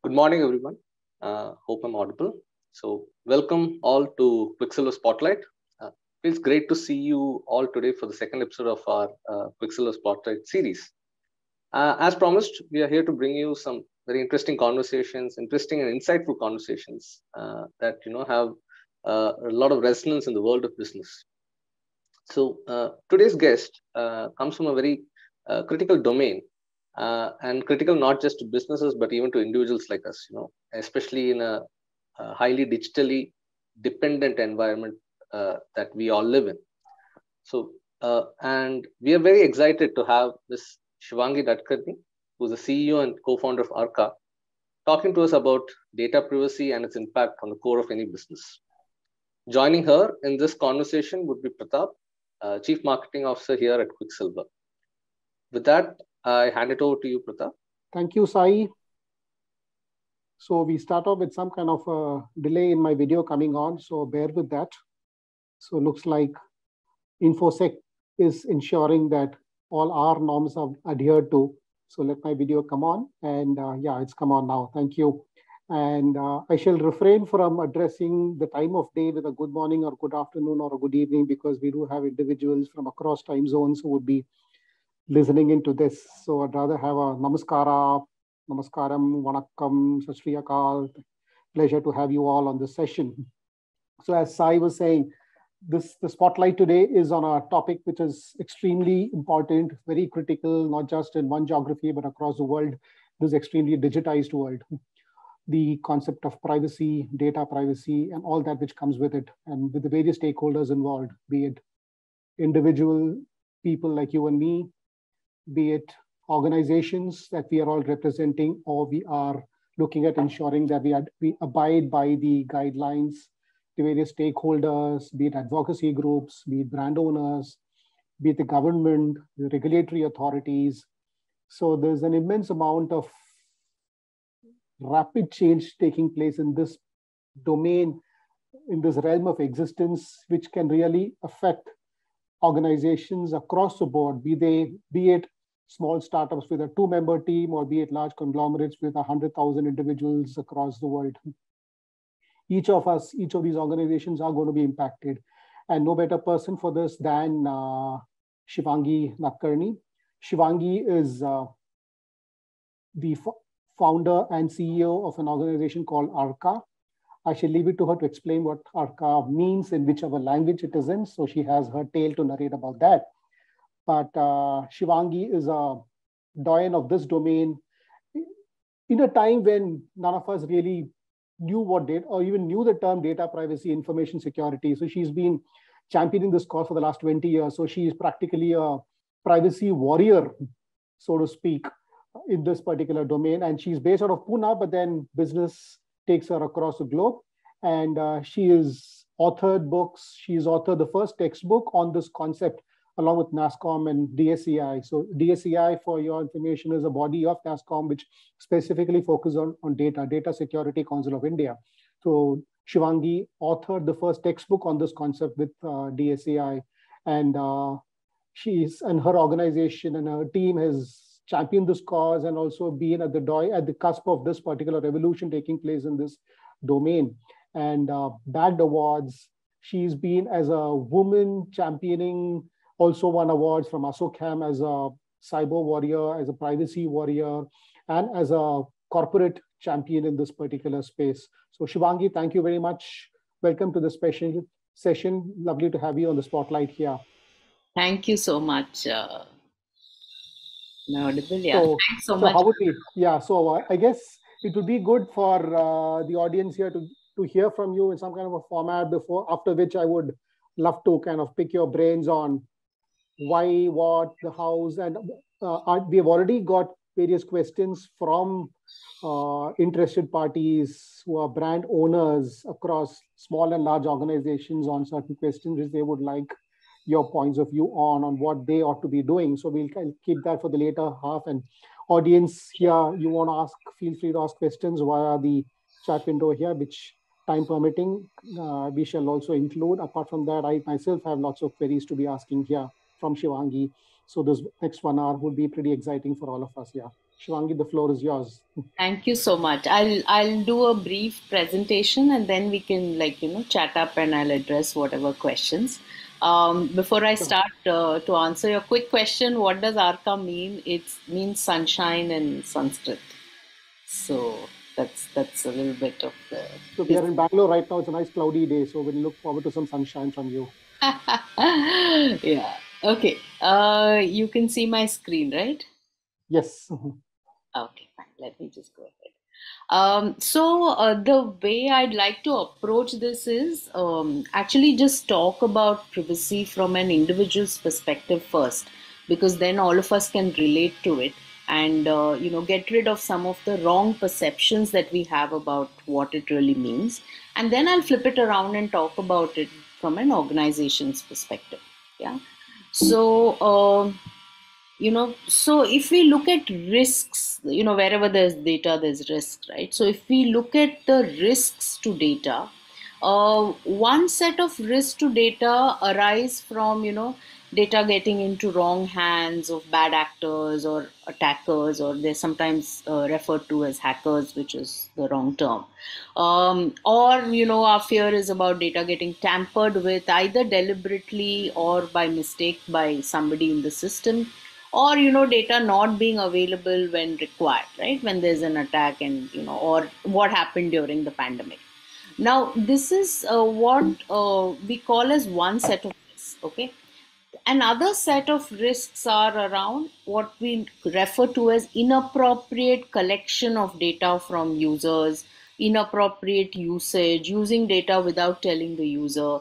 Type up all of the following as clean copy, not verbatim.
Good morning, everyone. Hope I'm audible. So, welcome all to Qwikcilver Spotlight. It's great to see you all today for the second episode of our Qwikcilver Spotlight series. As promised, we are here to bring you some very interesting conversations, interesting and insightful conversations that have a lot of resonance in the world of business. So, today's guest comes from a very critical domain. And critical not just to businesses but even to individuals like us, especially in a highly digitally dependent environment that we all live in. So, and we are very excited to have Ms.Shivangi Nadkarni, who's the CEO and co-founder of Arrka, talking to us about data privacy and its impact on the core of any business. Joining her in this conversation would be Pratap, Chief Marketing Officer here at Qwikcilver. With that, I hand it over to you, Pratap. Thank you, Sai. So we start off with some kind of a delay in my video coming on, so bear with that. So looks like InfoSec is ensuring that all our norms are adhered to. So let my video come on, and yeah, it's come on now. Thank you. And I shall refrain from addressing the time of day with a good morning or good afternoon or a good evening, because we do have individuals from across time zones who would be listening into this. So I'd rather have a namaskaram, vanakkam, sat shri akal. Pleasure to have you all on this session. So as Sai was saying, the spotlight today is on a topic which is extremely important, very critical, not just in one geography, but across the world, this extremely digitized world. The concept of privacy, data privacy, and all that which comes with it, and with the various stakeholders involved, be it individual people like you and me, be it organizations that we are all representing, or we are looking at ensuring that we abide by the guidelines, the various stakeholders, be it advocacy groups, be it brand owners, be it the government, the regulatory authorities. So there's an immense amount of rapid change taking place in this domain, in this realm of existence, which can really affect organizations across the board, be it small startups with a 2-member team, or be it large conglomerates with 100,000 individuals across the world. Each of these organizations are going to be impacted. And no better person for this than Shivangi Nadkarni. Shivangi is the founder and CEO of an organization called Arrka. I shall leave it to her to explain what Arrka means in whichever language it is in. So she has her tale to narrate about that. But Shivangi is a doyen of this domain in a time when none of us really knew what data, or even knew the term data privacy, information security. So she's been championing this cause for the last 20 years. So she is practically a privacy warrior, so to speak, in this particular domain. And she's based out of Pune, but then business takes her across the globe. And she has authored books. She's authored the first textbook on this concept, along with NASSCOM and DSEI. So DSEI, for your information, is a body of NASSCOM which specifically focuses on Data Security Council of India. So Shivangi authored the first textbook on this concept with DSEI, and and her organization and her team has championed this cause and also been at the cusp of this particular revolution taking place in this domain, and bagged awards. She's been, as a woman, championing, also won awards from Asokham as a cyber warrior, as a privacy warrior, and as a corporate champion in this particular space. So Shivangi, thank you very much. Welcome to the special session. Lovely to have you on the spotlight here. Thank you so much. Audible, yeah. So, thanks so much. How would we? Yeah, so I guess it would be good for the audience here to hear from you in some kind of a format after which I would love to kind of pick your brains on why, what, the hows, and we have already got various questions from interested parties who are brand owners across small and large organizations on certain questions which they would like your points of view on what they ought to be doing. So we'll keep that for the later half. And audience here, you want to ask, feel free to ask questions via the chat window here, which time permitting, we shall also include. Apart from that, I myself have lots of queries to be asking here from Shivangi. So this next 1 hour would be pretty exciting for all of us here. Shivangi, the floor is yours. Thank you so much. I'll do a brief presentation and then we can chat up and I'll address whatever questions. Before I start, to answer your quick question, what does Arrka mean? It means sunshine in Sanskrit. So that's a little bit of the. So we are in Bangalore right now. It's a nice cloudy day, so we'll look forward to some sunshine from you. Yeah. Okay. You can see my screen, right? Yes. Okay, fine. Let me just go ahead. The way I'd like to approach this is actually just talk about privacy from an individual's perspective first, because then all of us can relate to it and get rid of some of the wrong perceptions that we have about what it really means. And then I'll flip it around and talk about it from an organization's perspective. Yeah. So. So if we look at risks, wherever there's data there's risk, right? So if we look at the risks to data, one set of risks to data arise from data getting into wrong hands of bad actors or attackers, or they're sometimes referred to as hackers, which is the wrong term. Or our fear is about data getting tampered with either deliberately or by mistake by somebody in the system, or data not being available when required, right, when there's an attack, and or what happened during the pandemic. Now this is what we call as one set of risks. Okay. Another set of risks are around what we refer to as inappropriate collection of data from users, inappropriate usage, using data without telling the user,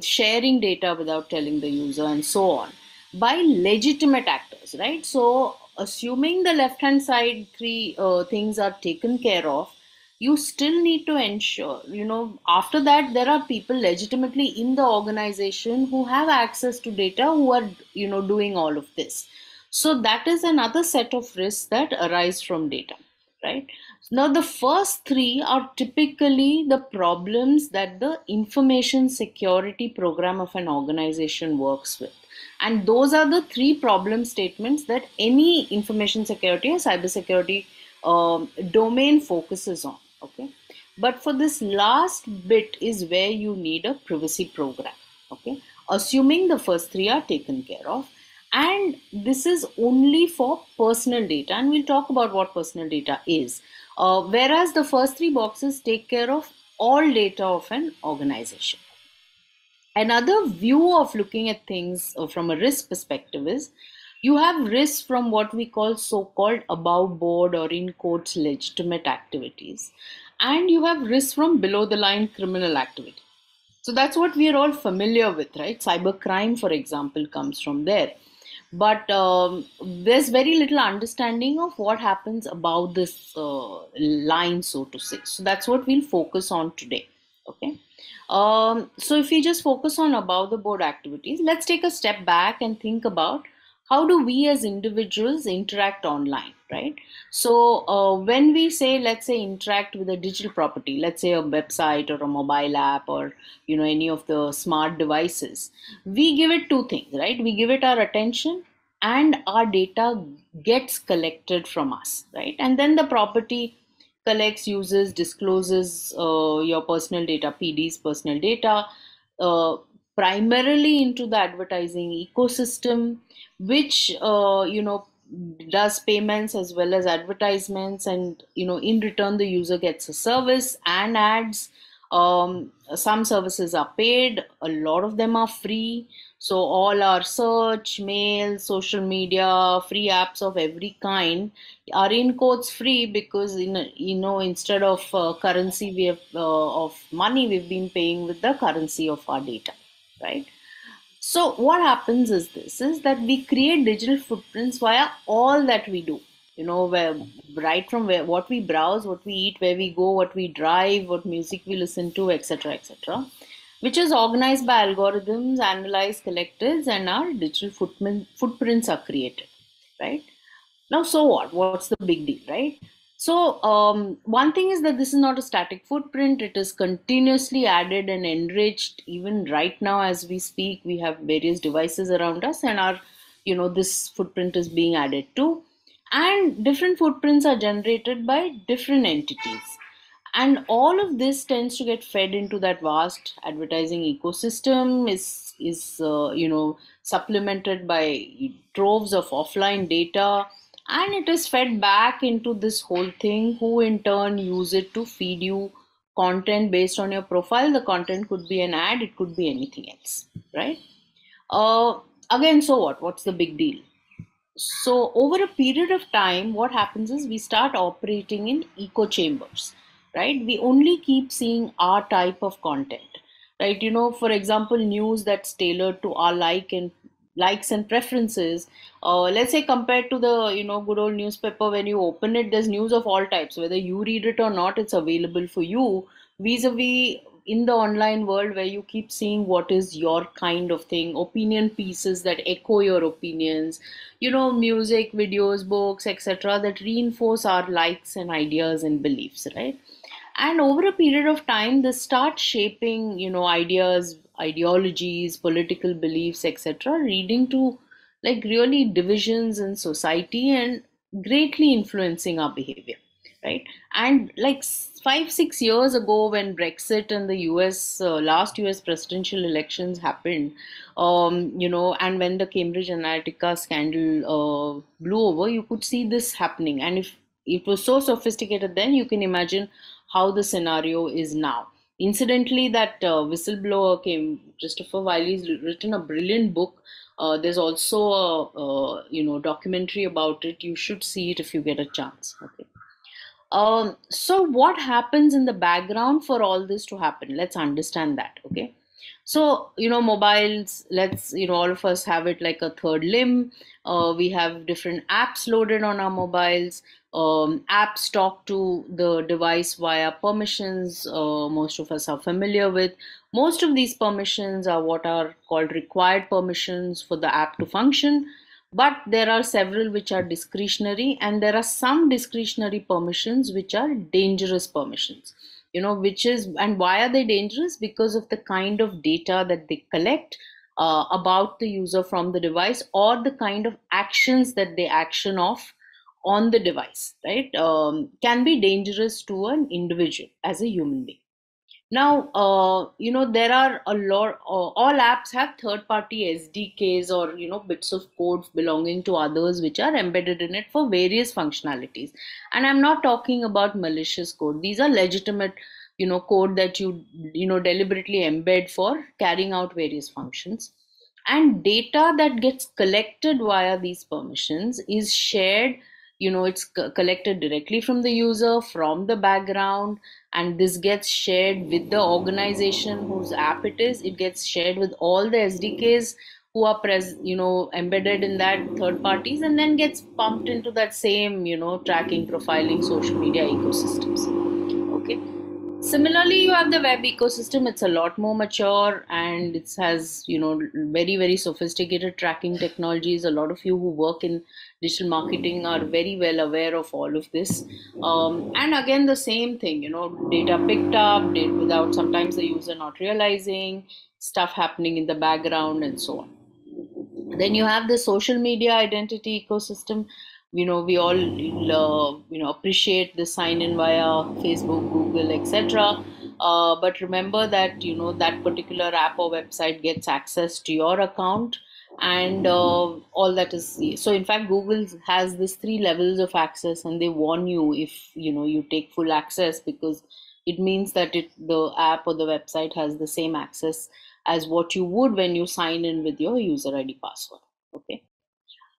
sharing data without telling the user, and so on, by legitimate actors, right? So, assuming the left hand side three things are taken care of, you still need to ensure, after that, there are people legitimately in the organization who have access to data, who are, doing all of this. So that is another set of risks that arise from data, right? Now, the first three are typically the problems that the information security program of an organization works with. And those are the three problem statements that any information security or cybersecurity domain focuses on. Okay, but for this last bit is where you need a privacy program. Okay, assuming the first three are taken care of, and this is only for personal data, and we'll talk about what personal data is. Whereas the first three boxes take care of all data of an organization. Another view of looking at things from a risk perspective is you have risks from what we call so-called above board, or in quotes, legitimate activities, and you have risks from below the line criminal activity. So that's what we are all familiar with, right? Cybercrime, for example, comes from there. But there's very little understanding of what happens above this line, so to say. So that's what we'll focus on today. Okay. So if we just focus on above the board activities, let's take a step back and think about how do we as individuals interact online, right? So when we say, let's say, interact with a digital property, let's say a website or a mobile app, or any of the smart devices, we give it two things, right? We give it our attention, and our data gets collected from us, right? And then the property collects, uses, discloses your personal data, PD's personal data, primarily into the advertising ecosystem, which does payments as well as advertisements, and in return the user gets a service and ads. Some services are paid, a lot of them are free. So all our search, mail, social media, free apps of every kind are in quotes free, because instead of currency we have of money, we've been paying with the currency of our data, right? So what happens is this is that we create digital footprints via all that we do. Where right from where what we browse, what we eat, where we go, what we drive, what music we listen to, etc., etc., which is organized by algorithms, analyzed, collected, and our digital footprints are created, right? Now, so what? What's the big deal, right? So, one thing is that this is not a static footprint. It is continuously added and enriched. Even right now, as we speak, we have various devices around us, and this footprint is being added to. and different footprints are generated by different entities, and all of this tends to get fed into that vast advertising ecosystem, is supplemented by troves of offline data, and it is fed back into this whole thing, who in turn use it to feed you content based on your profile. The content could be an ad, it could be anything else, right? uh, Again, so what's the big deal? So over a period of time, what happens is we start operating in echo chambers, right? We only keep seeing our type of content, right? For example, news that's tailored to our likes and preferences. Let's say compared to the good old newspaper, when you open it, there's news of all types. Whether you read it or not, it's available for you. Vis-a-vis in the online world, where you keep seeing what is your kind of thing, opinion pieces that echo your opinions, music, videos, books, etc., that reinforce our likes and ideas and beliefs, right? And over a period of time, this starts shaping, ideas, ideologies, political beliefs, etc., leading to like really divisions in society and greatly influencing our behavior, right? And like 5 6 years ago, when Brexit and the US last US presidential elections happened, and when the Cambridge Analytica scandal blew over, you could see this happening. And if it was so sophisticated then, you can imagine how the scenario is now. Incidentally, that whistleblower came, Christopher Wiley's written a brilliant book. There's also a documentary about it. You should see it if you get a chance. Okay. So what happens in the background for all this to happen? Let's understand that. Okay. So, mobiles, let's, all of us have it like a third limb. We have different apps loaded on our mobiles. Apps talk to the device via permissions, most of us are familiar with. Most of these permissions are what are called required permissions for the app to function. But there are several which are discretionary, and there are some discretionary permissions which are dangerous permissions. Which is, and why are they dangerous? Because of the kind of data that they collect about the user from the device, or the kind of actions that they action off on the device, right? Can be dangerous to an individual as a human being. Now, there are a lot, all apps have third party SDKs, or, bits of code belonging to others which are embedded in it for various functionalities. And I'm not talking about malicious code. These are legitimate, code that you deliberately embed for carrying out various functions. And data that gets collected via these permissions is shared, it's collected directly from the user, from the background, and this gets shared with the organization whose app it is. It gets shared with all the SDKs who are embedded in that third parties, and then gets pumped into that same tracking, profiling, social media ecosystems. Okay. Similarly, you have the web ecosystem. It's a lot more mature, and it has very very sophisticated tracking technologies. A lot of you who work in digital marketing are very well aware of all of this. And again, the same thing, data picked up, data without sometimes the user not realizing, stuff happening in the background, and so on. Then you have the social media identity ecosystem. We all appreciate the sign in via Facebook, Google, etc. But remember that that particular app or website gets access to your account, and all that is. So in fact, Google has this 3 levels of access, and they warn you if you take full access, because it means that the app or the website has the same access as what you would when you sign in with your user ID password. Okay.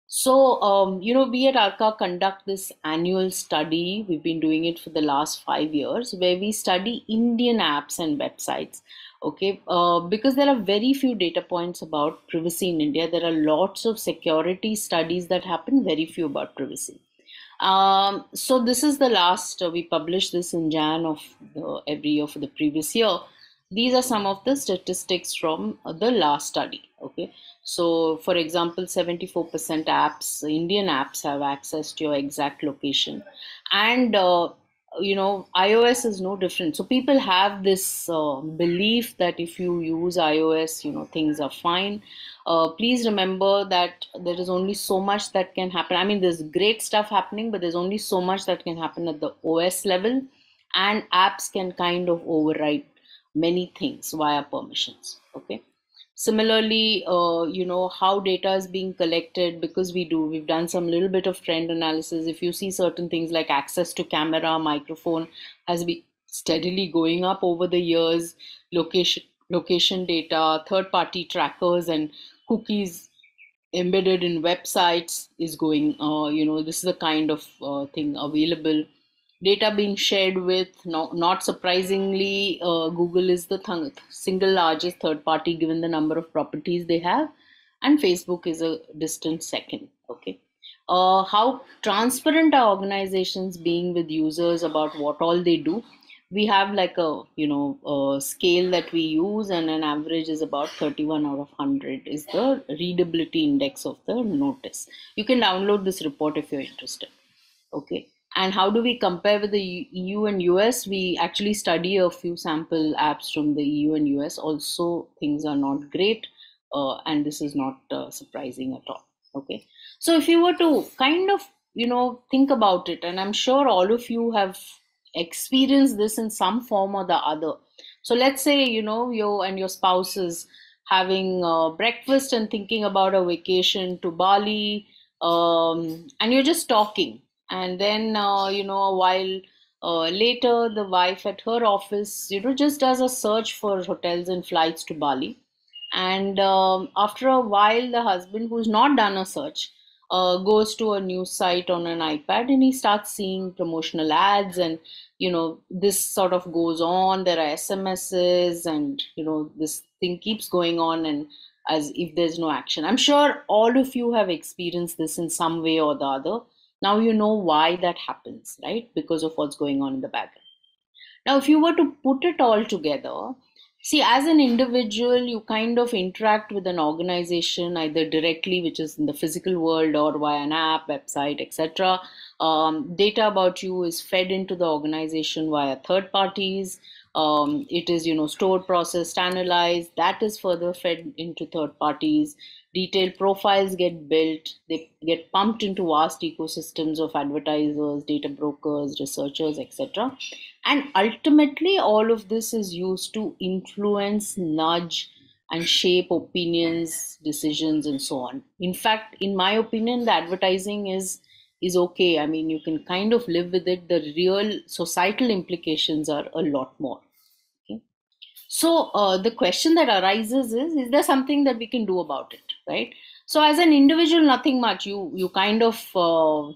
So, we at Arrka conduct this annual study. We've been doing it for the last 5 years, where we study Indian apps and websites. Okay, because there are very few data points about privacy in India. There are lots of security studies that happen, very few about privacy. So this is the last, we published this in Jan of every year for the previous year. These are some of the statistics from the last study. Okay. So for example, 74% apps, Indian apps, have access to your exact location. And iOS is no different. So people have this belief that if you use iOS, things are fine. Please remember that there is only so much that can happen. I mean, there's great stuff happening, but there's only so much that can happen at the OS level, and apps can kind of override many things via permissions. Okay. Similarly, how data is being collected, because we've done some little bit of trend analysis. If you see certain things like access to camera, microphone has been steadily going up over the years, location data, third party trackers and cookies embedded in websites is going, this is the kind of thing available. Data being shared with, not surprisingly, Google is the single largest third party given the number of properties they have, and Facebook is a distant second. Okay. How transparent are organizations being with users about what all they do? We have like a scale that we use, and an average is about 31 out of 100 is the readability index of the notice. You can download this report if you're interested. Okay. And how do we compare with the EU and US? We actually study a few sample apps from the EU and US. Also, things are not great, and this is not surprising at all. Okay. So if you were to kind of, think about it, and I'm sure all of you have experienced this in some form or the other. So let's say, you and your spouse is having breakfast and thinking about a vacation to Bali, and you're just talking. And then, a while later, the wife at her office, just does a search for hotels and flights to Bali. And after a while, the husband, who's not done a search, goes to a news site on an iPad, and he starts seeing promotional ads, and this sort of goes on. There are SMSs, and this thing keeps going on, and as if there's no action. I'm sure all of you have experienced this in some way or the other. Now you know why that happens, right? Because of what's going on in the background. Now, if you were to put it all together, see, as an individual, you kind of interact with an organization either directly, which is in the physical world, or via an app, website, etc. Data about you is fed into the organization via third parties. It is, stored, processed, analyzed. That is further fed into third parties. Detailed profiles get built. They get pumped into vast ecosystems of advertisers, data brokers, researchers, etc. And ultimately, all of this is used to influence, nudge, and shape opinions, decisions, and so on. In fact, in my opinion, the advertising is okay. I mean, you can kind of live with it. The real societal implications are a lot more. Okay? So the question that arises is there something that we can do about it, right? So as an individual, nothing much. You kind of follow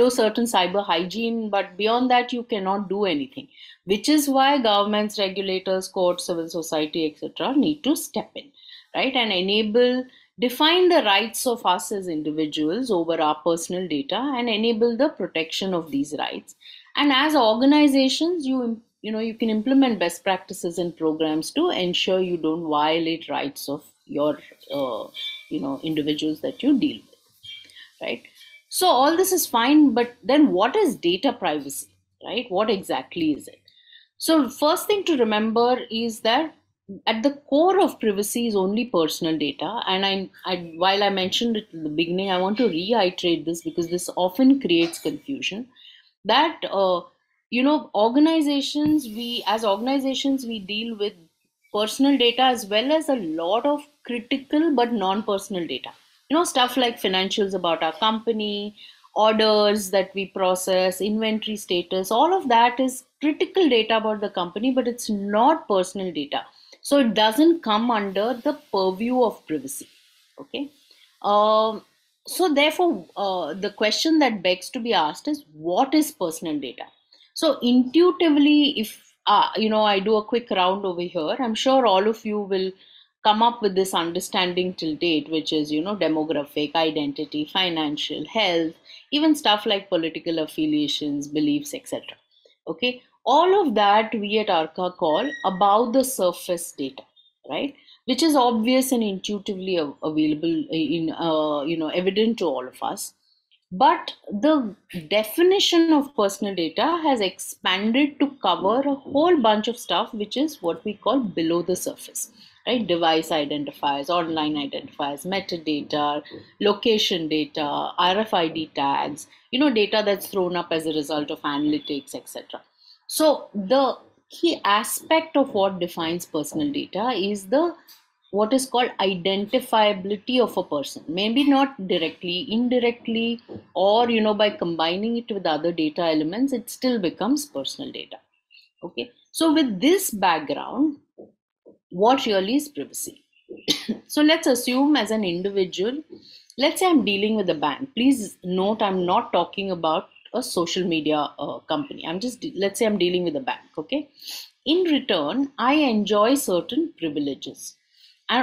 certain cyber hygiene, but beyond that, you cannot do anything. Which is why governments, regulators, courts, civil society, etc., need to step in, right, and define the rights of us as individuals over our personal data, and enable the protection of these rights. And as organizations, you can implement best practices and programs to ensure you don't violate rights of your individuals that you deal with, right? So all this is fine, but then what is data privacy, right? What exactly is it? So first thing to remember is that at the core of privacy is only personal data. And while I mentioned it in the beginning, I want to reiterate this because this often creates confusion. That organizations we deal with personal data as well as a lot of critical but non-personal data. Stuff like financials about our company, orders that we process, inventory status, all of that is critical data about the company, but it's not personal data. So it doesn't come under the purview of privacy. Okay. So therefore, the question that begs to be asked is, what is personal data? So intuitively, if I do a quick round over here, I'm sure all of you will come up with this understanding till date, which is, demographic, identity, financial, health, even stuff like political affiliations, beliefs, etc. Okay, all of that we at Arrka call above the surface data, right? Which is obvious and intuitively available in evident to all of us. But the definition of personal data has expanded to cover a whole bunch of stuff, which is what we call below the surface, right? Device identifiers, online identifiers, metadata, location data, RFID tags, data that's thrown up as a result of analytics, etc. So the key aspect of what defines personal data is the what is called identifiability of a person, maybe not directly, indirectly, or by combining it with other data elements, it still becomes personal data. Okay, so with this background, what really is privacy? So let's assume, as an individual, let's say I'm dealing with a bank. Please note, I'm not talking about a social media company. Let's say I'm dealing with a bank. Okay, in return, I enjoy certain privileges,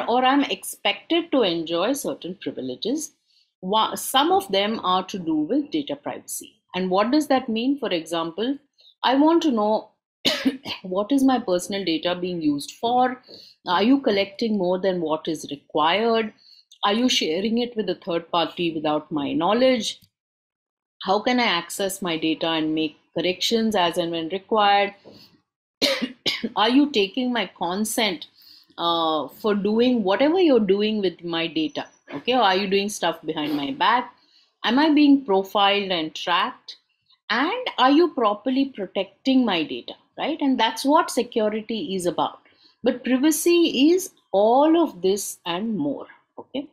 or I'm expected to enjoy certain privileges. Some of them are to do with data privacy. And what does that mean? For example, I want to know what is my personal data being used for? Are you collecting more than what is required? Are you sharing it with a third party without my knowledge? How can I access my data and make corrections as and when required? Are you taking my consent for doing whatever you're doing with my data? Okay, or are you doing stuff behind my back? Am I being profiled and tracked? And are you properly protecting my data? Right, and that's what security is about. But privacy is all of this and more. Okay,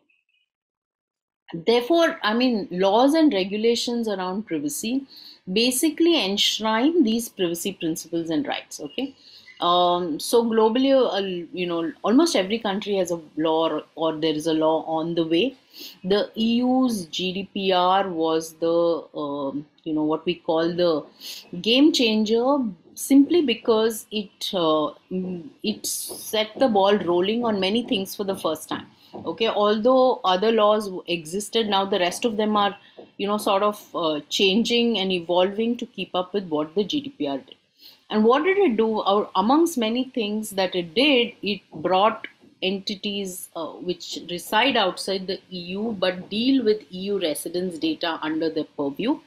therefore, I mean, laws and regulations around privacy basically enshrine these privacy principles and rights. Okay, so globally, almost every country has a law, or there is a law on the way. The EU's GDPR was the what we call the game changer, simply because it set the ball rolling on many things for the first time. Okay, although other laws existed, now the rest of them are sort of changing and evolving to keep up with what the GDPR did. And what did it do? Amongst many things that it did, it brought entities which reside outside the EU but deal with EU residents' data under their purview,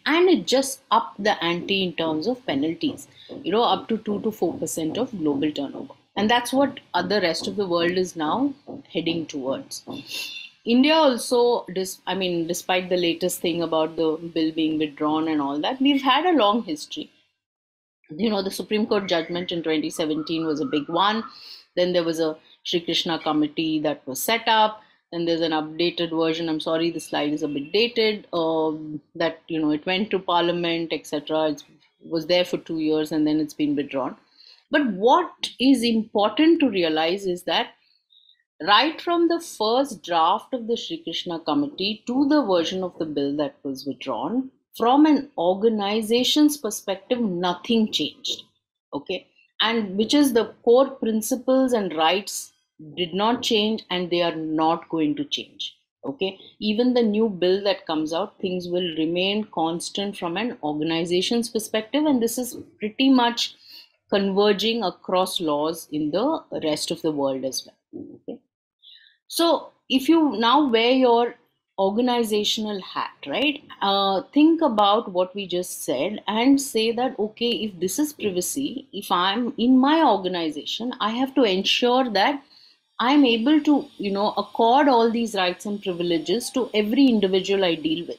and it just upped the ante in terms of penalties, up to 2 to 4% of global turnover. And that's what the rest of the world is now heading towards. India also, despite the latest thing about the bill being withdrawn and all that, we've had a long history. The Supreme Court judgment in 2017 was a big one. Then there was a Sri Krishna committee that was set up. Then there's an updated version. I'm sorry, the slide is a bit dated. That it went to Parliament, etc. It was there for 2 years and then it's been withdrawn. But what is important to realize is that right from the first draft of the Sri Krishna committee to the version of the bill that was withdrawn, from an organization's perspective, nothing changed. Okay, and which is the core principles and rights did not change, and they are not going to change. Okay, even the new bill that comes out, things will remain constant from an organization's perspective, and this is pretty much converging across laws in the rest of the world as well. Okay, so if you now wear your organizational hat, right, think about what we just said and say that, okay, if this is privacy, if I'm in my organization, I have to ensure that I'm able to, accord all these rights and privileges to every individual I deal with.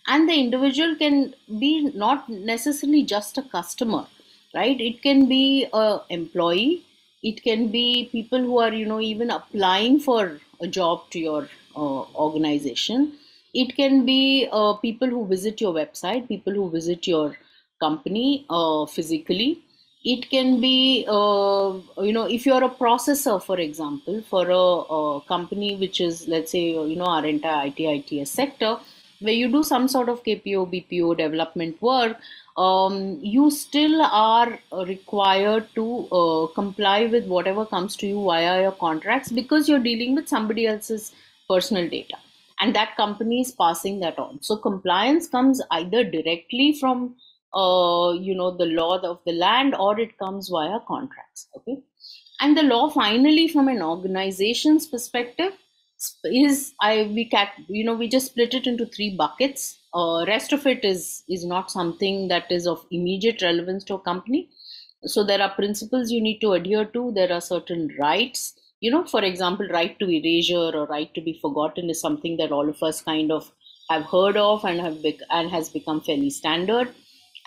And the individual can be not necessarily just a customer, right? It can be a employee. It can be people who are, even applying for a job to your organization. It can be people who visit your website, people who visit your company physically. It can be if you're a processor, for example, for a company which is, let's say, our entire ITS sector, where you do some sort of KPO BPO development work, you still are required to comply with whatever comes to you via your contracts, because you're dealing with somebody else's personal data and that company is passing that on. So compliance comes either directly from the law of the land, or it comes via contracts. Okay, and the law finally, from an organization's perspective, we just split it into 3 buckets. Rest of it is not something that is of immediate relevance to a company. So there are principles you need to adhere to. There are certain rights, for example, right to erasure or right to be forgotten is something that all of us kind of have heard of and has become fairly standard.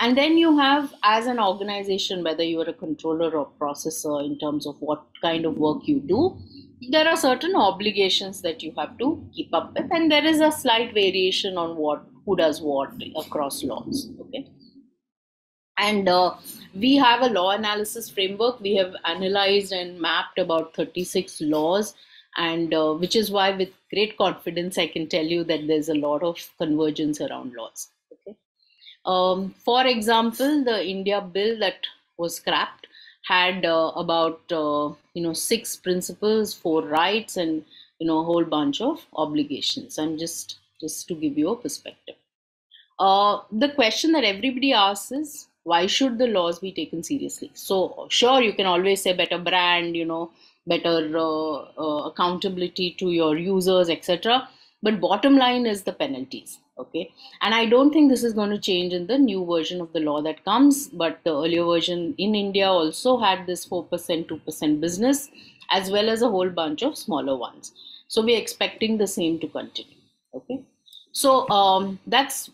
And then you have, as an organization, whether you are a controller or processor, in terms of what kind of work you do, there are certain obligations that you have to keep up with, and there is a slight variation on who does what across laws. Okay. And we have a law analysis framework. We have analyzed and mapped about 36 laws, and which is why with great confidence I can tell you that there's a lot of convergence around laws. Okay. For example, the India bill that was scrapped had about 6 principles, 4 rights, and a whole bunch of obligations. And just to give you a perspective, the question that everybody asks is, why should the laws be taken seriously? So sure, you can always say better brand, better accountability to your users, etc. But bottom line is the penalties. Okay. And I don't think this is going to change in the new version of the law that comes, but the earlier version in India also had this 4%, 2% business, as well as a whole bunch of smaller ones. So we're expecting the same to continue. Okay. So that's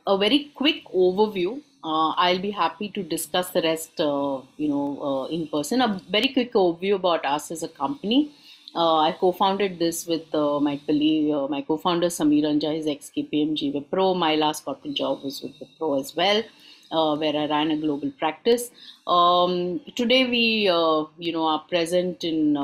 a very quick overview. I'll be happy to discuss the rest, in person. A very quick overview about us as a company. I co-founded this with my colleague, my co-founder Sameer Anja, is ex-KPMG Wipro. My last corporate job was with Wipro as well, where I ran a global practice. Today we, are present in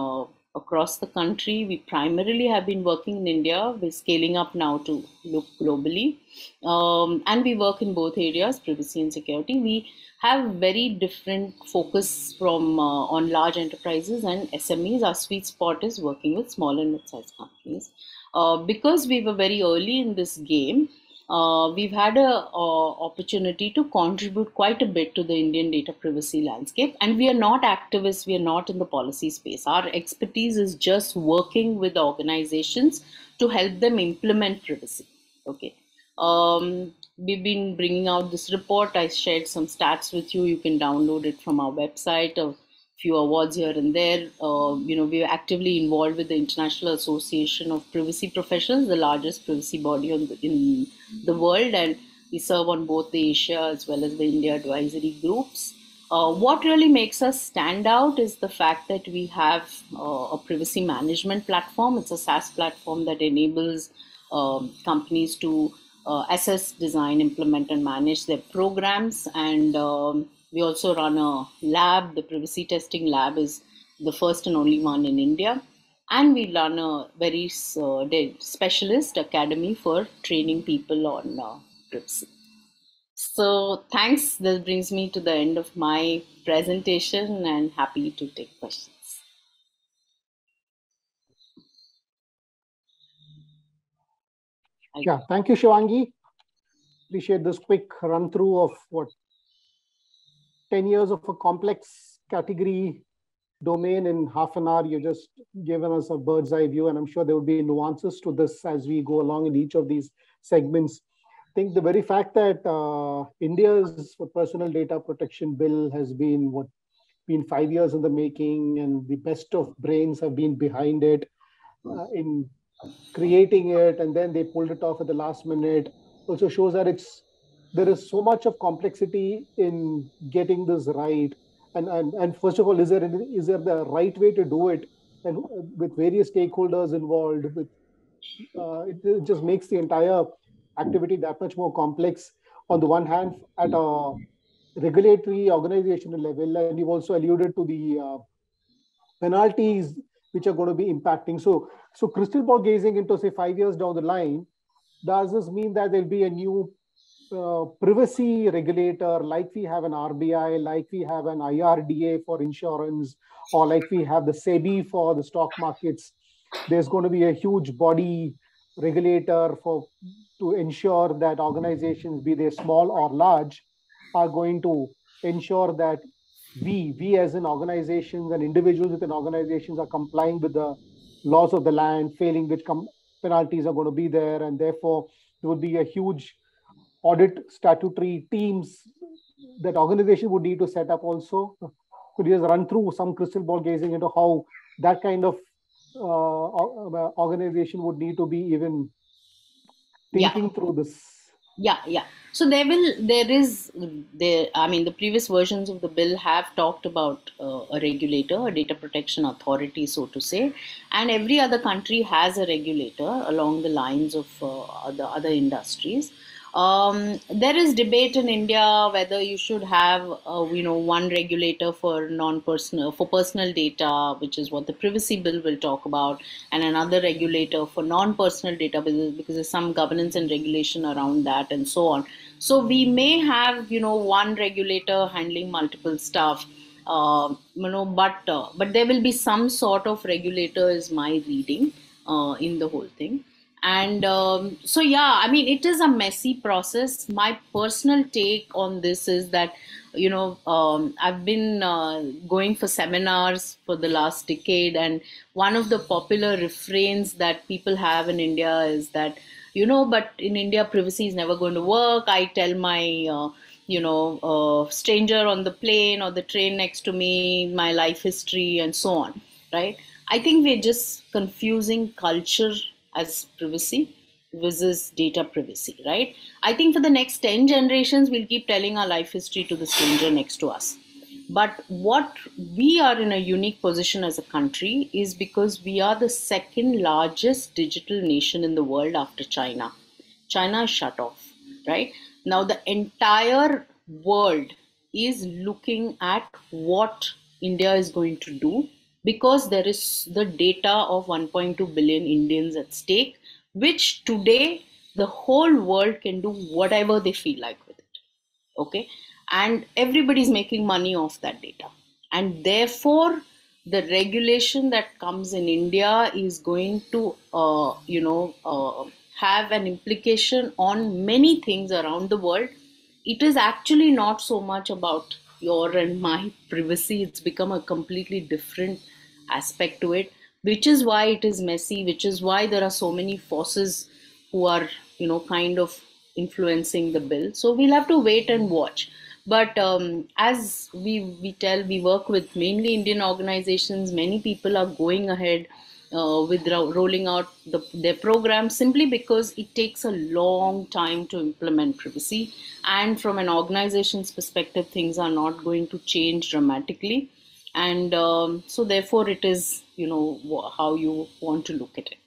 across the country. We primarily have been working in India. We're scaling up now to look globally. And we work in both areas, privacy and security. We have very different focus from on large enterprises and SMEs. Our sweet spot is working with small and mid-sized companies. Because we were very early in this game, we've had a opportunity to contribute quite a bit to the Indian data privacy landscape. And we are not activists, we are not in the policy space. Our expertise is just working with organizations to help them implement privacy. Okay. We've been bringing out this report. I shared some stats with you. You can download it from our website. A few awards here and there. We are actively involved with the International Association of Privacy Professionals, the largest privacy body in the world, and we serve on both the Asia as well as the India advisory groups. What really makes us stand out is the fact that we have a privacy management platform. It's a SaaS platform that enables companies to assess, design, implement, and manage their programs. And we also run a lab. The privacy testing lab is the first and only one in India. And we run a very specialist academy for training people on privacy. So thanks. This brings me to the end of my presentation, and happy to take questions. Yeah, thank you, Shivangi. Appreciate this quick run through of 10 years of a complex category domain in half an hour. You've just given us a bird's eye view, and I'm sure there will be nuances to this as we go along in each of these segments. I think the very fact that India's personal data protection bill has been 5 years in the making, and the best of brains have been behind it in creating it, and then they pulled it off at the last minute, also shows that there is so much of complexity in getting this right. And first of all, is there the right way to do it, and with various stakeholders involved? It just makes the entire activity that much more complex. On the one hand, at a regulatory organizational level, and you've also alluded to the penalties which are going to be impacting. So crystal ball gazing into, say, 5 years down the line, does this mean that there'll be a new privacy regulator, like we have an RBI, like we have an IRDA for insurance, or like we have the SEBI for the stock markets? There's going to be a huge body regulator to ensure that organizations, be they small or large, are going to ensure that we as an organizations and individuals within organizations are complying with the laws of the land, failing which penalties are going to be there, and therefore there would be a huge audit statutory teams that organization would need to set up also. Could you just run through some crystal ball gazing into how that kind of organization would need to be even thinking through this? Yeah. So I mean, the previous versions of the bill have talked about a regulator, a data protection authority, so to say, and every other country has a regulator along the lines of the other industries. There is debate in India whether you should have, one regulator for non-personal, for personal data, which is what the privacy bill will talk about, and another regulator for non-personal data, because there's some governance and regulation around that, and so on. So we may have, one regulator handling multiple stuff, but there will be some sort of regulator, is my reading in the whole thing. And so, yeah, I mean, it is a messy process. My personal take on this is that, I've been going for seminars for the last decade, and one of the popular refrains that people have in India is that, but in India, privacy is never going to work. I tell my stranger on the plane or the train next to me my life history and so on, right? I think we're just confusing culture as privacy versus data privacy, right? I think for the next 10 generations, we'll keep telling our life history to the stranger next to us. But what we are in a unique position as a country is because we are the second largest digital nation in the world after China. China is shut off, right? Now, the entire world is looking at what India is going to do, because there is the data of 1.2 billion Indians at stake, which today the whole world can do whatever they feel like with it. Okay, and everybody's making money off that data, and therefore the regulation that comes in India is going to have an implication on many things around the world. It is actually not so much about your and my privacy. It's become a completely different aspect to it, which is why it is messy, which is why there are so many forces who are, kind of influencing the bill. So we'll have to wait and watch. But as we work with mainly Indian organizations. Many people are going ahead with rolling out their programs, simply because it takes a long time to implement privacy. And from an organization's perspective, things are not going to change dramatically. And so therefore it is, how you want to look at it.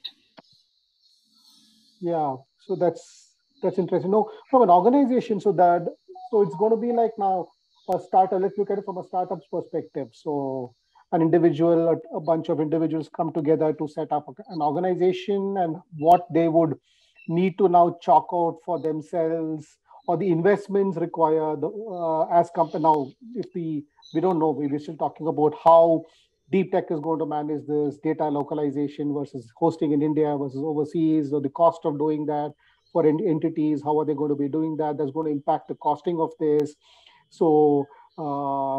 Yeah, so that's interesting. No, from an organization, so it's going to be like now a startup. Let's look at it from a startup's perspective. So an individual, a bunch of individuals come together to set up an organization, and what they would need to now chalk out for themselves, or the investments required as company. Now, if we don't know, we're still talking about how deep tech is going to manage this data localization versus hosting in India versus overseas, or the cost of doing that for entities. How are they going to be doing that? That's going to impact the costing of this. So,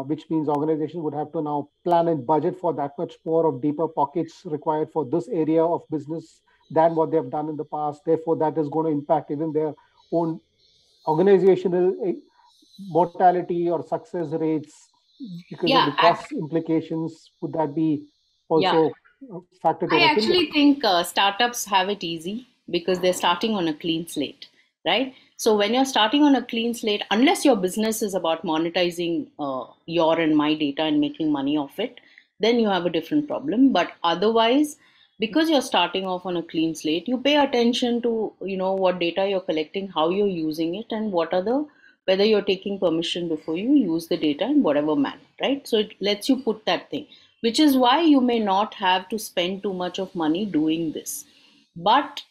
which means organizations would have to now plan and budget for that much more of deeper pockets required for this area of business than what they have done in the past. Therefore, that is going to impact even their own organizational mortality or success rates because of the cost implications. Would that be also a factor to I reckon with? actually think startups have it easy because they're starting on a clean slate, right? So when you're starting on a clean slate, unless your business is about monetizing your and my data and making money off it, then you have a different problem. But otherwise, because you're starting off on a clean slate, you pay attention to, what data you're collecting, how you're using it, and whether you're taking permission before you use the data in whatever manner, right? So it lets you put that thing, which is why you may not have to spend too much of money doing this. But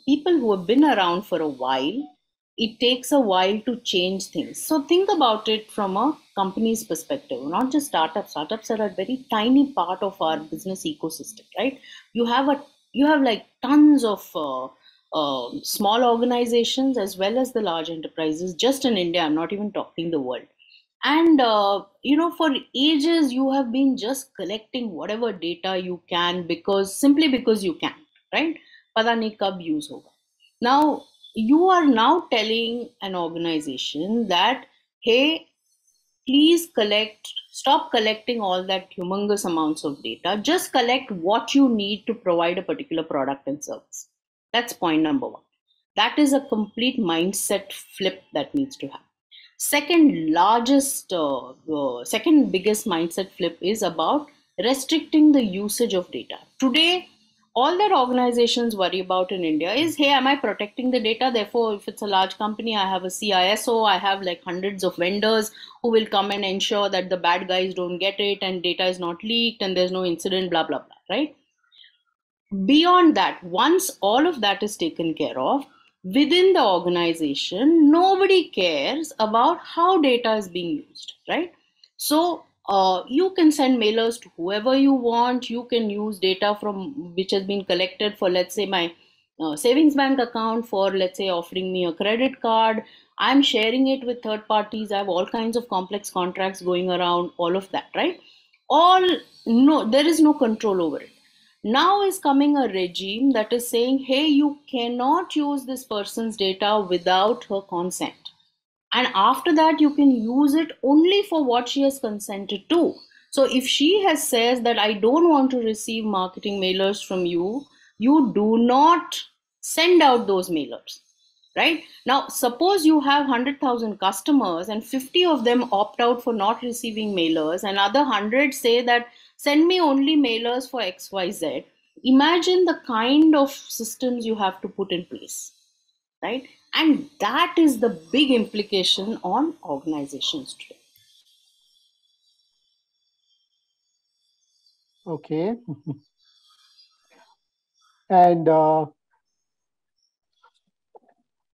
people who have been around for a while, it takes a while to change things. So think about it from a company's perspective, not just startups. Startups are a very tiny part of our business ecosystem, right? You have like tons of small organizations as well as the large enterprises just in India. I'm not even talking the world. And for ages you have been just collecting whatever data you can, simply because you can, right? Pata nahi kab use hoga. Now you are now telling an organization that, hey, please stop collecting all that humongous amounts of data. Just collect what you need to provide a particular product and service. That's point number one. That is a complete mindset flip that needs to happen. Second biggest mindset flip is about restricting the usage of data. Today, all that organizations worry about in India is, hey, am I protecting the data? Therefore, if it's a large company, I have a CISO, I have like hundreds of vendors who will come and ensure that the bad guys don't get it and data is not leaked and there's no incident, blah, blah, blah, right? Beyond that, once all of that is taken care of, within the organization, nobody cares about how data is being used, right? So you can send mailers to whoever you want. You can use data from which has been collected for, let's say, my savings bank account for, let's say, offering me a credit card. I'm sharing it with third parties. I have all kinds of complex contracts going around, all of that, right? No, there is no control over it. Now is coming a regime that is saying, hey, you cannot use this person's data without her consent. And after that, you can use it only for what she has consented to. So if she has says that I don't want to receive marketing mailers from you, you do not send out those mailers. Right? Now, suppose you have 100,000 customers and 50 of them opt out for not receiving mailers, and other 100 say that send me only mailers for XYZ. Imagine the kind of systems you have to put in place, right? And that is the big implication on organizations today. Okay. And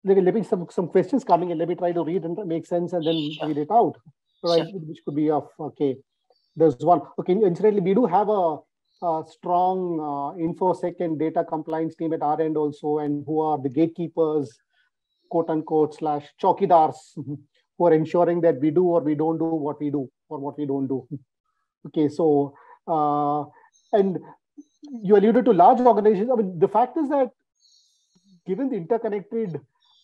let me some questions coming in. Let me try to read and make sense and then read it out. Right, Sure. which could be of okay. There's one. Okay, incidentally, we do have a strong infosec and data compliance team at our end also, and who are the gatekeepers, quote unquote, slash chowkidars, who are ensuring that we do or we don't do what we do or what we don't do. Okay, so and you alluded to large organizations. I mean, the fact is that given the interconnected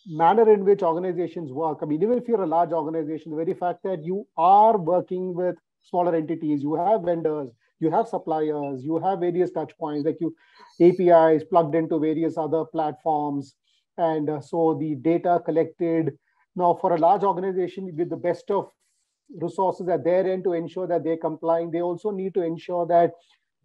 manner in which organizations work, I mean, even if you're a large organization, the very fact that you are working with smaller entities, you have vendors, you have suppliers, you have various touch points, like you APIs plugged into various other platforms. And so the data collected now for a large organization with the best of resources at their end to ensure that they're complying, they also need to ensure that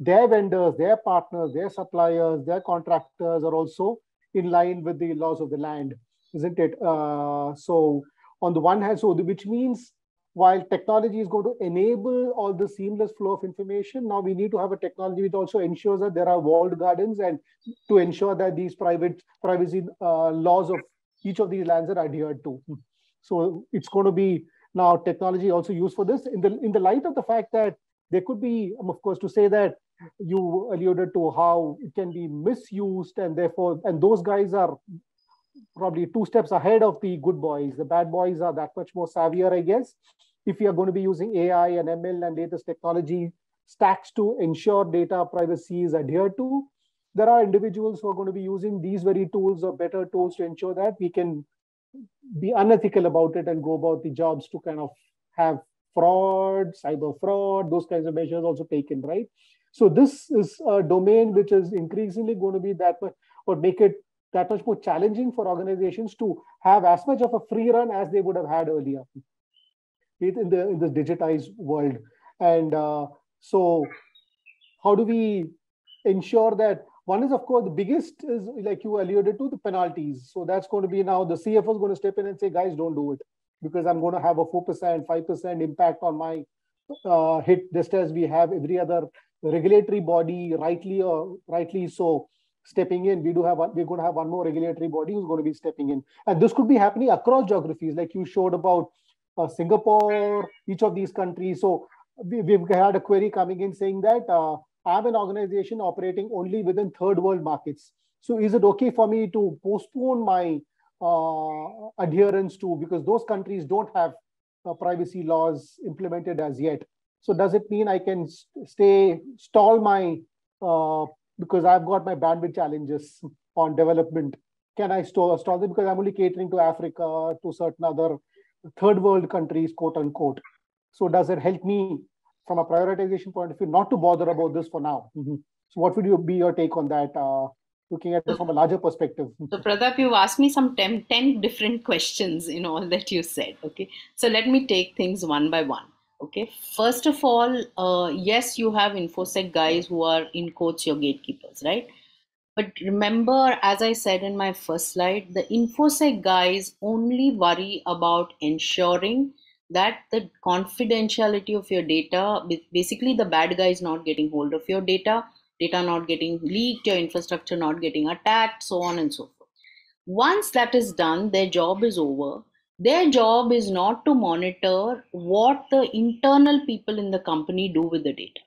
their vendors, their partners, their suppliers, their contractors are also in line with the laws of the land, isn't it? So on the one hand, which means while technology is going to enable all the seamless flow of information, now we need to have a technology which also ensures that there are walled gardens and to ensure that these privacy laws of each of these lands are adhered to. So it's going to be now technology also used for this in the light of the fact that there could be, of course, to say that you alluded to how it can be misused, and therefore, and those guys are probably 2 steps ahead of the good boys. The bad boys are that much more savvier, I guess. If you are going to be using AI and ML and latest technology stacks to ensure data privacy is adhered to, there are individuals who are going to be using these very tools or better tools to ensure that we can be unethical about it and go about the jobs to kind of have fraud, cyber fraud, those kinds of measures also taken, right? So this is a domain which is increasingly going to be that much, or make it that much more challenging for organizations to have as much of a free run as they would have had earlier in this digitized world. And so how do we ensure that one is, of course, the biggest is, like you alluded to, the penalties. So that's going to be now the CFO is going to step in and say, guys, don't do it, because I'm going to have a 4%, 5% impact on my hit, just as we have every other regulatory body, rightly so, stepping in. We're going to have one more regulatory body who's going to be stepping in. And this could be happening across geographies, like you showed about Singapore, each of these countries. So we've had a query coming in saying that I'm an organization operating only within third world markets. So is it okay for me to postpone my adherence to, because those countries don't have privacy laws implemented as yet. So does it mean I can stall my, because I've got my bandwidth challenges on development? Can I stall them because I'm only catering to Africa, to certain other third world countries, quote unquote? So does it help me from a prioritization point of view not to bother about this for now? So what would be your take on that, looking at it from a larger perspective? So Pratap, you've asked me some 10 different questions in all that you said. Okay, so let me take things one by one. Okay, first of all, yes, you have InfoSec guys who are in quotes your gatekeepers, right? But remember, as I said in my first slide, the InfoSec guys only worry about ensuring that the confidentiality of your data, basically the bad guy is not getting hold of your data not getting leaked, your infrastructure not getting attacked, so on and so forth. Once that is done, their job is over. Their job is not to monitor what the internal people in the company do with the data,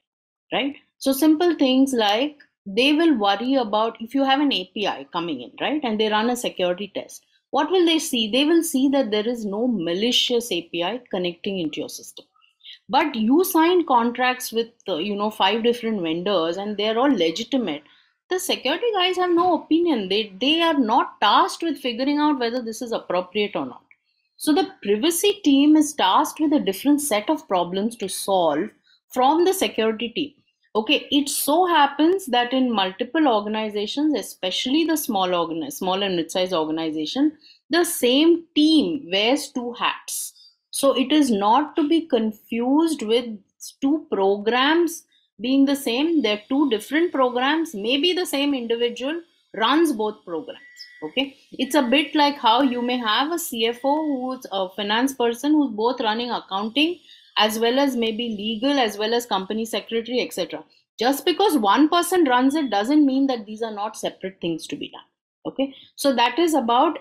right? So simple things like they will worry about if you have an API coming in, right? And they run a security test. What will they see? They will see that there is no malicious API connecting into your system. But you signed contracts with 5 different vendors and they're all legitimate. The security guys have no opinion. They are not tasked with figuring out whether this is appropriate or not. So the privacy team is tasked with a different set of problems to solve from the security team. Okay, it so happens that in multiple organizations, especially the small and mid-sized organization, the same team wears two hats. So it is not to be confused with two programs being the same. They're two different programs. Maybe the same individual runs both programs. Okay, it's a bit like how you may have a CFO who's a finance person who's both running accounting as well as maybe legal as well as company secretary, etc. Just because one person runs it doesn't mean that these are not separate things to be done. Okay, so that is about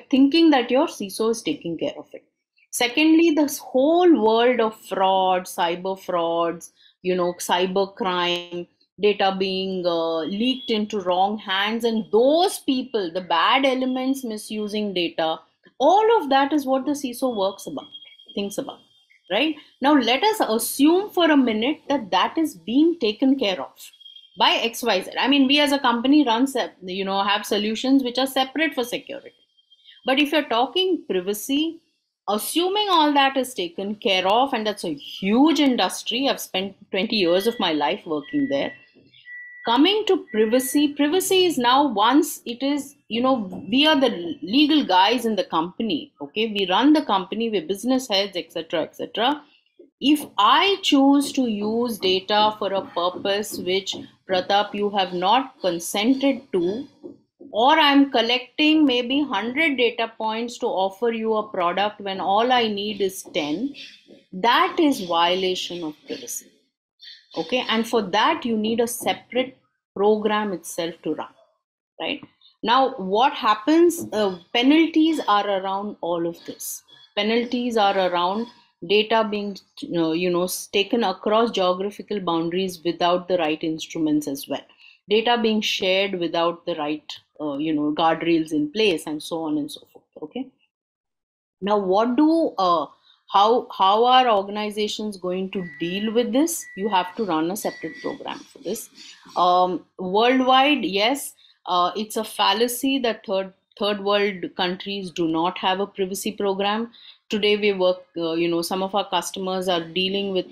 thinking that your CISO is taking care of it. Secondly, this whole world of fraud, cyber frauds, cyber crime, data being leaked into wrong hands, and those people, the bad elements misusing data, all of that is what the CISO thinks about, right? Now, let us assume for a minute that that is being taken care of by XYZ. I mean, we as a company have solutions which are separate for security. But if you're talking privacy, assuming all that is taken care of, and that's a huge industry, I've spent 20 years of my life working there. Coming to privacy is now, once it is, we are the legal guys in the company. Okay, we run the company, we're business heads, etc., etc. If I choose to use data for a purpose which, Pratap, you have not consented to, or I'm collecting maybe 100 data points to offer you a product when all I need is 10, that is violation of privacy. Okay, and for that you need a separate program itself to run, right? Now what happens, penalties are around all of this. Penalties are around data being taken across geographical boundaries without the right instruments as well, data being shared without the right guardrails in place, and so on and so forth. Okay, now what do how are organizations going to deal with this? You have to run a separate program for this. Worldwide, yes, it's a fallacy that third world countries do not have a privacy program. Today we work, some of our customers are dealing with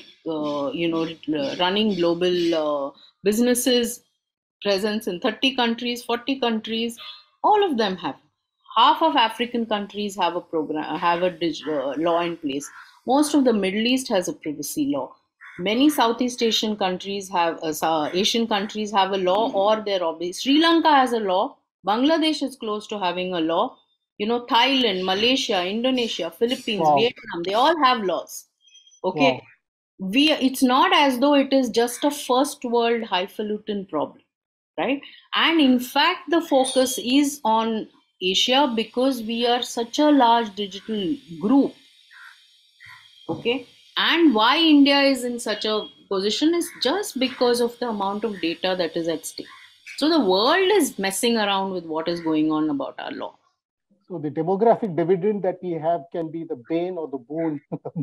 running global businesses, presence in 30 countries, 40 countries. All of them have. Half of African countries have a program, have a law in place. Most of the Middle East has a privacy law. Many Southeast Asian countries have a law, or they're obvious. Sri Lanka has a law. Bangladesh is close to having a law. Thailand, Malaysia, Indonesia, Philippines, Wow. Vietnam, they all have laws. Okay. Wow. It's not as though it is just a first world highfalutin problem, right? And in fact, the focus is on Asia because we are such a large digital group. Okay, and why India is in such a position is just because of the amount of data that is at stake. So the world is messing around with what is going on about our law. So the demographic dividend that we have can be the bane or the boon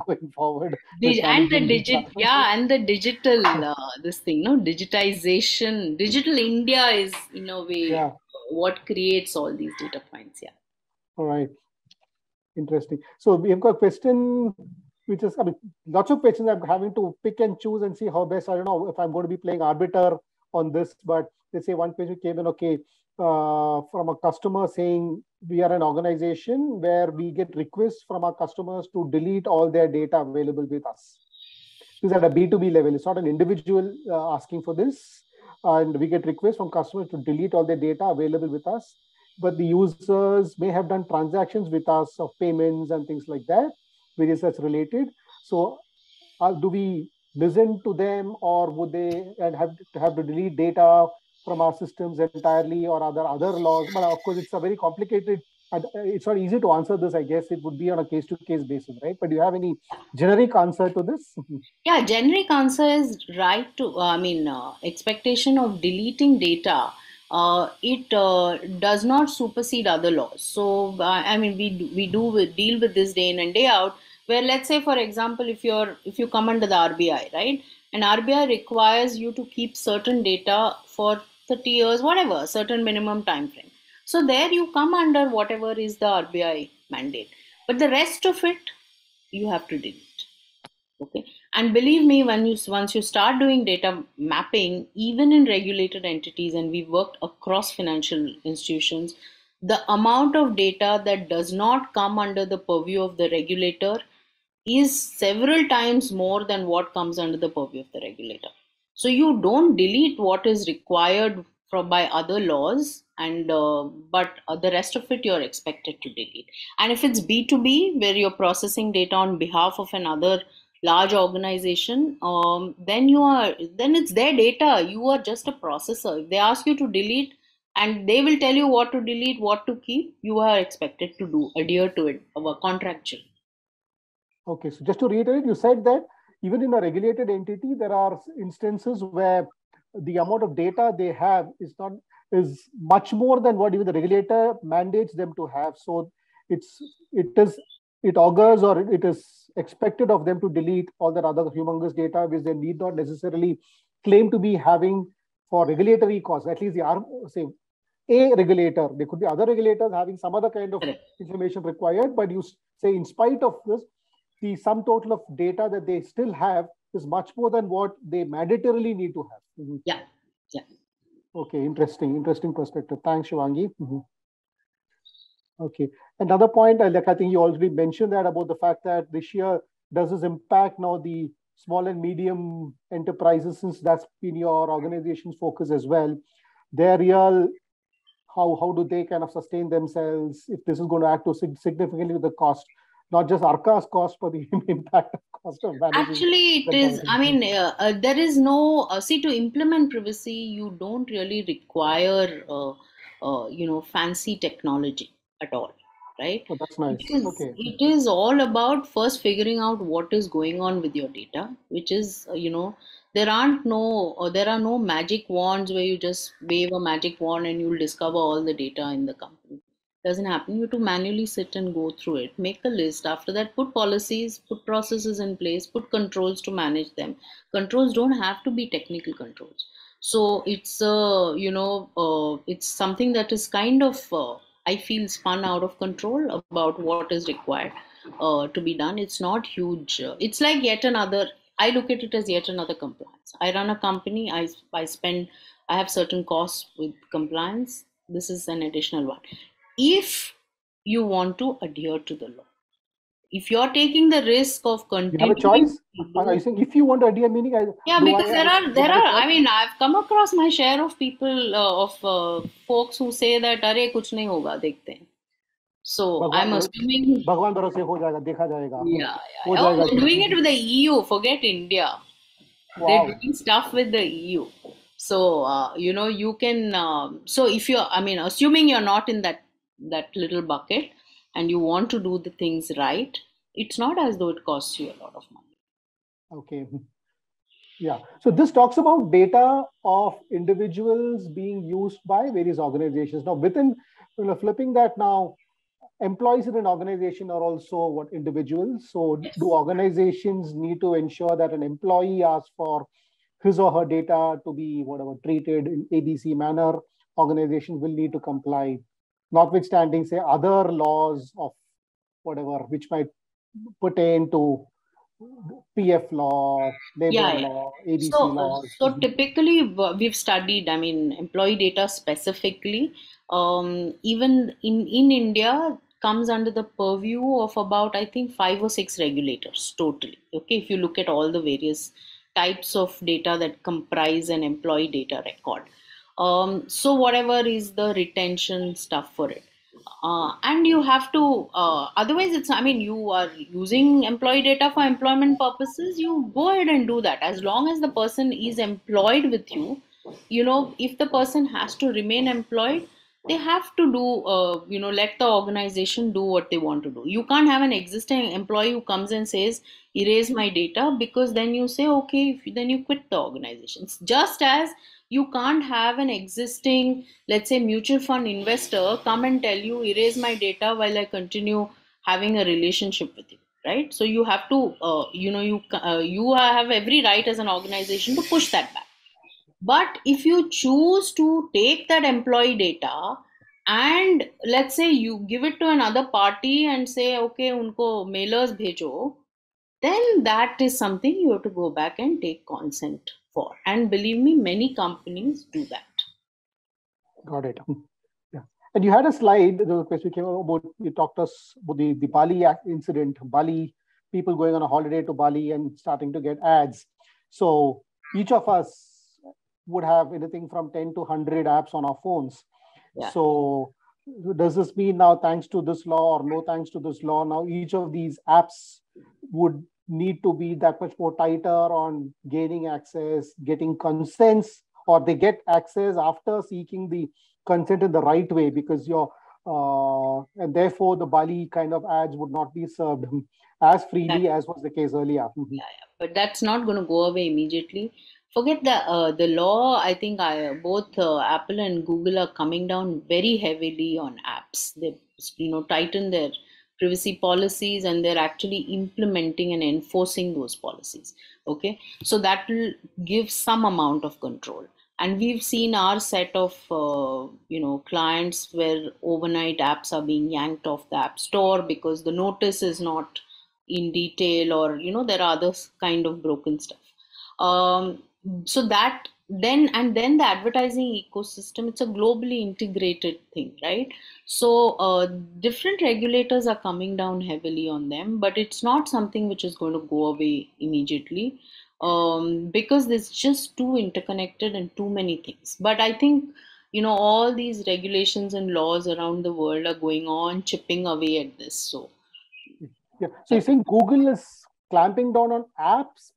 going forward with And the managing data. and the digital this thing, no, digitization, digital India is in a way Yeah. what creates all these data points. Yeah. All right. Interesting. So we've got a question, which is, I mean, lots of questions. I'm having to pick and choose and see how best. I don't know if I'm going to be playing arbiter on this, but let's say one question came in, okay, from a customer saying we are an organization where we get requests from our customers to delete all their data available with us. This is at a B2B level. It's not an individual asking for this. And we get requests from customers to delete all their data available with us. But the users may have done transactions with us of payments and things like that, various such related. So do we listen to them, or would they and have to delete data from our systems entirely, or other laws? But of course, it's a very complicated. It's not easy to answer this. I guess it would be on a case-to-case basis, right? But do you have any generic answer to this? Yeah, generic answer is right to, expectation of deleting data. It does not supersede other laws. So, deal with this day in and day out. Where, let's say, for example, if you come under the RBI, right, and RBI requires you to keep certain data for 30 years, whatever, certain minimum time frame. So there you come under whatever is the RBI mandate. But the rest of it, you have to delete. Okay, and believe me, once you start doing data mapping, even in regulated entities, and we've worked across financial institutions, the amount of data that does not come under the purview of the regulator is several times more than what comes under the purview of the regulator. So you don't delete what is required by other laws, and but the rest of it you're expected to delete. And if it's B2B, where you're processing data on behalf of another large organization, then it's their data. You are just a processor. If they ask you to delete, and they will tell you what to delete, what to keep, you are expected to adhere to it, contractually. Okay, so just to reiterate, you said that even in a regulated entity, there are instances where the amount of data they have is much more than what even the regulator mandates them to have. So it augurs, or it is expected of them to delete all that other humongous data which they need not necessarily claim to be having for regulatory costs. At least say a regulator, there could be other regulators having some other kind of information required, but you say in spite of this, the sum total of data that they still have is much more than what they mandatorily need to have. Mm-hmm. Yeah. Okay, interesting perspective. Thanks, Shivangi. Mm-hmm. Okay, another point, I think you already mentioned that about the fact that this year, does this impact now the small and medium enterprises, since that's been your organization's focus as well? Their real, how do they kind of sustain themselves if this is going to add to significantly the cost? Not just Arrka's cost, but the impact of cost of managing. Actually, it is. I mean, there is no. See, to implement privacy, you don't really require, fancy technology at all, right? Oh, that's nice. Okay. It is all about first figuring out what is going on with your data, which is, there are no magic wands where you just wave a magic wand and you'll discover all the data in the company. Doesn't happen. You have to manually sit and go through it, make a list. After that, put policies, put processes in place, put controls to manage them. Controls don't have to be technical controls. So it's it's something that is kind of I feel spun out of control about what is required to be done. It's not huge. It's like yet another. I look at it as yet another compliance. I run a company. I have certain costs with compliance. This is an additional one. If you want to adhere to the law, if you're taking the risk of continuing, you have a choice. Are you saying if you want to adhere, meaning? Because there are. I mean, I've come across my share of people of folks who say that "Arre, kuch nahi hoga, dekhte hain." So I'm assuming Bhagwan bharose ho jayega, dekha jayega. Yeah. Oh, they're doing it with the EU. Forget India. Wow. They're doing stuff with the EU. So you can. So if you're, assuming you're not in that little bucket and you want to do the things right, it's not as though it costs you a lot of money. Okay. Yeah. So this talks about data of individuals being used by various organizations. Now, within flipping that now, employees in an organization are also what, individuals. So Yes. do organizations need to ensure that an employee asks for his or her data to be whatever treated in ABC manner? Organizations will need to comply, notwithstanding, say, other laws of whatever, which might pertain to PF law, labor Yeah. law, ABC So, laws. so typically we've studied, I mean, employee data specifically, even in India comes under the purview of about, I think, 5 or 6 regulators totally. Okay, if you look at all the various types of data that comprise an employee data record. So whatever is the retention stuff for it. And you have to, otherwise it's, I mean, you are using employee data for employment purposes, you go ahead and do that. As long as the person is employed with you, if the person has to remain employed, they have to do, let the organization do what they want to do. You can't have an existing employee who comes and says, erase my data, because then you say, okay, then you quit the organization. It's just as you can't have an existing, let's say, mutual fund investor come and tell you, erase my data while I continue having a relationship with you, right? So you have to, you have every right as an organization to push that back. But if you choose to take that employee data and let's say you give it to another party and say, okay, unko mailers bhejo, then that is something you have to go back and take consent for. And believe me, many companies do that. Got it. Yeah. And you had a slide, the question came about, you talked us about the Bali incident, Bali, people going on a holiday to Bali and starting to get ads. So each of us would have anything from 10 to 100 apps on our phones. Yeah. So does this mean now, thanks to this law or no thanks to this law, now each of these apps would need to be that much more tighter on gaining access, getting consents, or they get access after seeking the consent in the right way, because and therefore the Bali kind of ads would not be served as freely as was the case earlier. Yeah, but that's not going to go away immediately. Forget the law. I think both Apple and Google are coming down very heavily on apps. They tighten their privacy policies, and they're actually implementing and enforcing those policies. Okay, so that will give some amount of control. And we've seen our set of clients where overnight apps are being yanked off the app store because the notice is not in detail, or there are other kind of broken stuff. So that then the advertising ecosystem, it's a globally integrated thing, right? So different regulators are coming down heavily on them, but it's not something which is going to go away immediately, because it's just too interconnected and too many things. But I think all these regulations and laws around the world are going on chipping away at this. So yeah. So you're saying Google is clamping down on apps,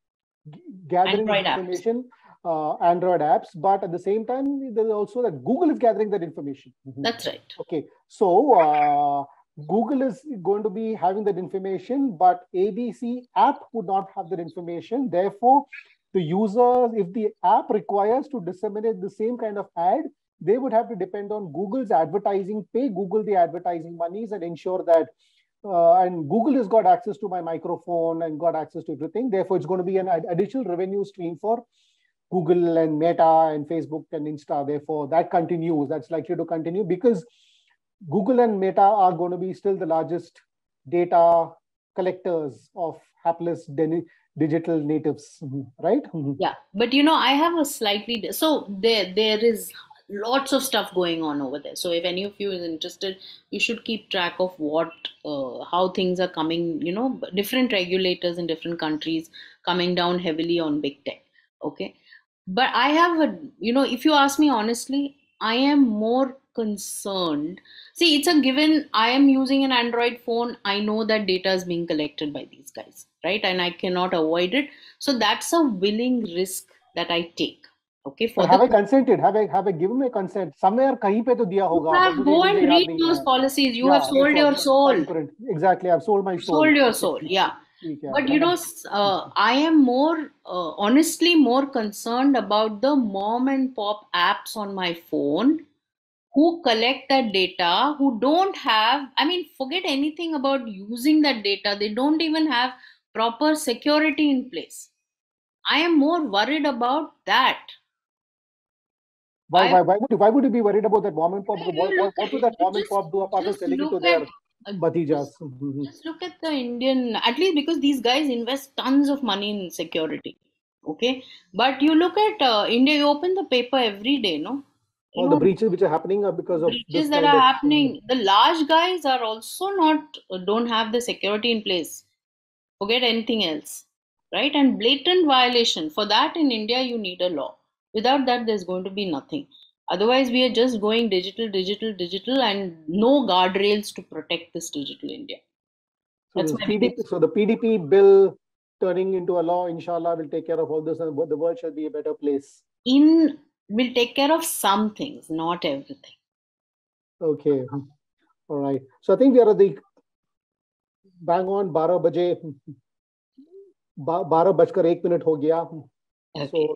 gathering Android information, Android apps, but at the same time, there's also that Google is gathering that information. That's right. Okay. So Google is going to be having that information, but ABC app would not have that information. Therefore, the users, if the app requires to disseminate the same kind of ad, they would have to depend on Google's advertising, pay Google the advertising monies, and ensure that and Google has got access to my microphone and got access to everything. Therefore, it's going to be an additional revenue stream for Google and Meta and Facebook and Insta. Therefore, that continues. That's likely to continue because Google and Meta are going to be still the largest data collectors of hapless digital natives, right? Yeah, but I have a slightly so there is lots of stuff going on over there. So if any of you is interested, you should keep track of what how things are coming. Different regulators in different countries coming down heavily on big tech. Okay, but I have if you ask me honestly, I am more concerned. See, it's a given. I am using an Android phone. I know that data is being collected by these guys, right? And I cannot avoid it. So that's a willing risk that I take. Okay, but have I consented? Have I given my consent? Somewhere kahin pe to diya hoga. Go and read those policies. You have sold your soul. Exactly, I've sold my soul. Sold your soul, yeah. But I am more honestly more concerned about the mom and pop apps on my phone who collect that data, who don't have, I mean, forget anything about using that data. They don't even have proper security in place. I am more worried about that. Why would you be worried about that mom and pop? What would that mom and pop do apart from selling it to their bhatijas? Just look at the Indian, at least because these guys invest tons of money in security. Okay. But you look at India, you open the paper every day, no? All the breaches which are happening are because of breaches that are happening. The large guys are also don't have the security in place. Forget anything else, right? And blatant violation. For that in India, you need a law. Without that, there's going to be nothing. Otherwise, we are just going digital, digital, digital, and no guardrails to protect this digital India. So the PDP bill turning into a law, inshallah, will take care of all this, and the world shall be a better place. Will take care of some things, not everything. Okay. All right. So I think we are at the bang on 12 baje. 12:01 ho gaya. Okay. So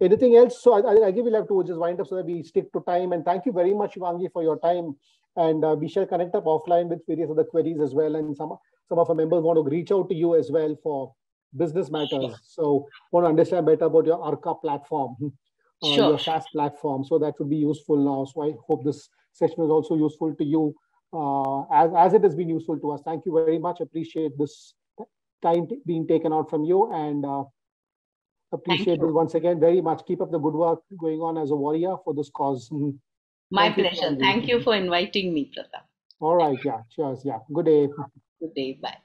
anything else? So I give you like to just wind up so that we stick to time. And thank you very much, Shivangi, for your time. And we shall connect up offline with various other queries as well. And some of our members want to reach out to you as well for business matters. So want to understand better about your Arrka platform, your SaaS platform. So that would be useful now. So I hope this session is also useful to you as it has been useful to us. Thank you very much. Appreciate this time being taken out from you, and appreciate this once again very much. Keep up the good work going on as a warrior for this cause. My pleasure. Thank you for inviting me, Pratap. All right. Yeah. Cheers. Yeah. Good day. Good day. Bye.